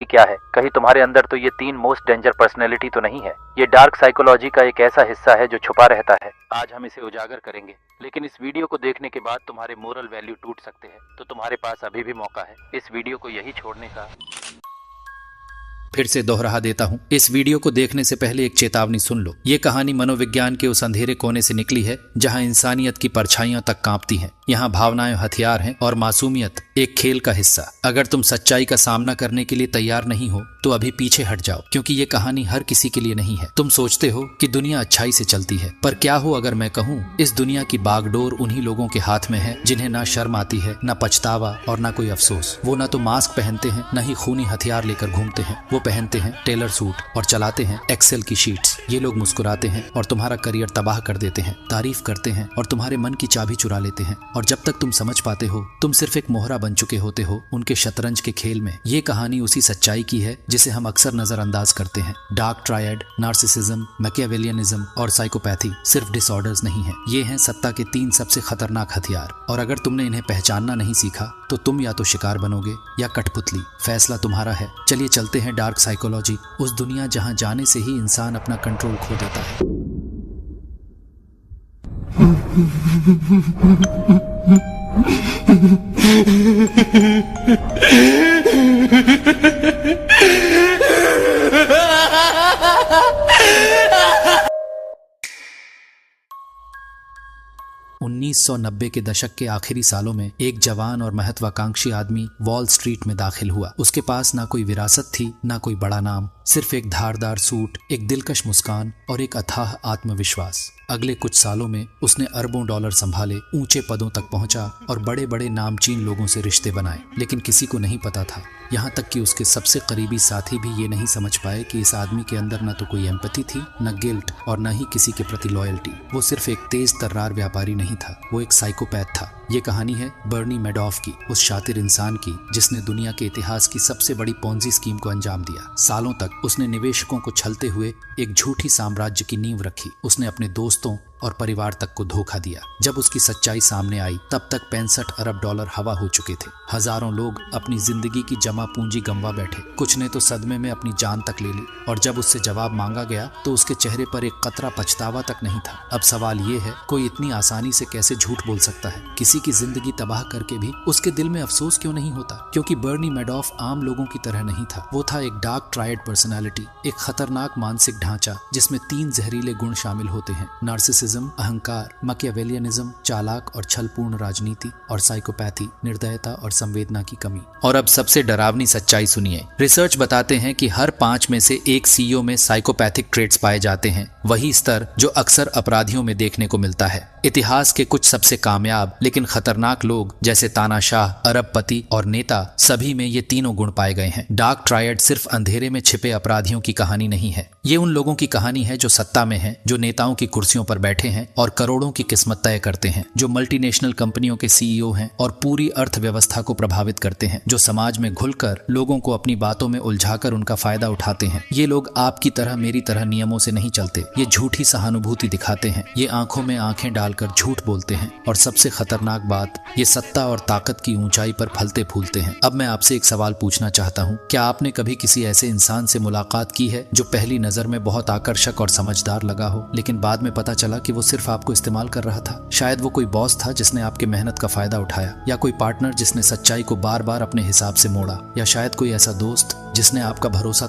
क्या है? कहीं तुम्हारे अंदर तो ये 3 मोस्ट डेंजर पर्सनैलिटी तो नहीं है? ये डार्क साइकोलॉजी का एक ऐसा हिस्सा है जो छुपा रहता है। आज हम इसे उजागर करेंगे, लेकिन इस वीडियो को देखने के बाद तुम्हारे मोरल वैल्यू टूट सकते हैं, तो तुम्हारे पास अभी भी मौका है इस वीडियो को यही छोड़ने का। फिर से दोहरा देता हूँ, इस वीडियो को देखने से पहले एक चेतावनी सुन लो। ये कहानी मनोविज्ञान के उस अंधेरे कोने से निकली है जहाँ इंसानियत की परछाइयां तक कांपती हैं। यहाँ भावनाएं हथियार हैं और मासूमियत एक खेल का हिस्सा। अगर तुम सच्चाई का सामना करने के लिए तैयार नहीं हो तो अभी पीछे हट जाओ, क्योंकि ये कहानी हर किसी के लिए नहीं है। तुम सोचते हो कि दुनिया अच्छाई से चलती है, पर क्या हो अगर मैं कहूँ इस दुनिया की बागडोर उन्हीं लोगों के हाथ में है जिन्हें ना शर्म आती है, ना पछतावा और ना कोई अफसोस। वो ना तो मास्क पहनते हैं, न ही खूनी हथियार लेकर घूमते हैं। वो पहनते हैं टेलर सूट और चलाते हैं एक्सेल की शीट्स। ये लोग मुस्कुराते हैं और तुम्हारा करियर तबाह कर देते हैं, तारीफ करते हैं और तुम्हारे मन की चाबी चुरा लेते हैं। और जब तक तुम समझ पाते हो तुम सिर्फ एक मोहरा बन चुके होते हो उनके शतरंज के खेल में। ये कहानी उसी सच्चाई की है जिसे हम अक्सर नजरअंदाज करते हैं। डार्क ट्रायड, नार्सिसिज्म, मैकियावेलियनिज्म और साइकोपैथी सिर्फ डिसऑर्डर्स नहीं है, ये हैं सत्ता के 3 सबसे खतरनाक हथियार। और अगर तुमने इन्हें पहचानना नहीं सीखा तो तुम या तो शिकार बनोगे या कठपुतली। फैसला तुम्हारा है। चलिए चलते हैं डार्क साइकोलॉजी, उस दुनिया जहां जाने से ही इंसान अपना कंट्रोल खो देता है। उन्नीस 1990 के दशक के आखिरी सालों में एक जवान और महत्वाकांक्षी आदमी वॉल स्ट्रीट में दाखिल हुआ। उसके पास ना कोई विरासत थी, ना कोई बड़ा नाम, सिर्फ एक धारदार सूट, एक दिलकश मुस्कान और एक अथाह आत्मविश्वास। अगले कुछ सालों में उसने अरबों डॉलर संभाले, ऊंचे पदों तक पहुंचा और बड़े बड़े नामचीन लोगों से रिश्ते बनाए। लेकिन किसी को नहीं पता था, यहाँ तक कि उसके सबसे करीबी साथी भी ये नहीं समझ पाए कि इस आदमी के अंदर न तो कोई एम्पैथी थी, न गिल्ट और न ही किसी के प्रति लॉयल्टी। वो सिर्फ एक तेज तर्रार व्यापारी नहीं था, वो एक साइकोपैथ था। ये कहानी है बर्नी मैडॉफ की, उस शातिर इंसान की जिसने दुनिया के इतिहास की सबसे बड़ी पोंजी स्कीम को अंजाम दिया। सालों तक उसने निवेशकों को छलते हुए एक झूठी साम्राज्य की नींव रखी। उसने अपने दोस्तों और परिवार तक को धोखा दिया। जब उसकी सच्चाई सामने आई तब तक 65 अरब डॉलर हवा हो चुके थे। हजारों लोग अपनी जिंदगी की जमा पूंजी गंवा बैठे, कुछ ने तो सदमे में अपनी जान तक ले ली। और जब उससे जवाब मांगा गया तो उसके चेहरे पर एक कतरा पछतावा तक नहीं था। अब सवाल ये है, कोई इतनी आसानी से कैसे झूठ बोल सकता है? किसी की जिंदगी तबाह करके भी उसके दिल में अफसोस क्यों नहीं होता? क्योंकि बर्नी मैडॉफ आम लोगों की तरह नहीं था। वो था एक डार्क ट्रायड पर्सनैलिटी, एक खतरनाक मानसिक ढांचा जिसमें 3 जहरीले गुण शामिल होते हैं: नार्सिसिज्म, अहंकार, मैकियावेलियनिज्म, चालाक और छलपूर्ण राजनीति, और साइकोपैथी, निर्दयता और संवेदना की कमी। और अब सबसे डरावनी सच्चाई सुनिए। रिसर्च बताते हैं कि हर 5 में से 1 सीईओ में साइकोपैथिक ट्रेट्स पाए जाते हैं, वही स्तर जो अक्सर अपराधियों में देखने को मिलता है। इतिहास के कुछ सबसे कामयाब लेकिन खतरनाक लोग जैसे तानाशाह, अरबपति और नेता, सभी में ये तीनों गुण पाए गए हैं। डार्क ट्रायड सिर्फ अंधेरे में छिपे अपराधियों की कहानी नहीं है, ये उन लोगों की कहानी है जो सत्ता में हैं, जो नेताओं की कुर्सियों पर बैठे हैं और करोड़ों की किस्मत तय करते हैं, जो मल्टीनेशनल कंपनियों के सीईओ हैं और पूरी अर्थव्यवस्था को प्रभावित करते हैं, जो समाज में घुलकर लोगों को अपनी बातों में उलझाकर उनका फायदा उठाते हैं। ये लोग आपकी तरह मेरी तरह नियमों से नहीं चलते, ये झूठी सहानुभूति दिखाते हैं, ये आंखों में आंखें डालकर झूठ बोलते हैं, और सबसे खतरनाक बात, ये सत्ता और ताकत की ऊंचाई पर फलते फूलते हैं। अब मैं आपसे एक सवाल पूछना चाहता हूँ, क्या आपने कभी किसी ऐसे इंसान से मुलाकात की है जो पहली नजर में बहुत आकर्षक और समझदार लगा हो, लेकिन बाद में पता चला कि वो सिर्फ आपको इस्तेमाल कर रहा था? शायद वो कोई बॉस था जिसने आपके मेहनत का फायदा उठाया, या कोई पार्टनर जिसने सच्चाई को बार बार अपने हिसाब से मोड़ा, या शायद कोई ऐसा दोस्त जिसने आपका भरोसा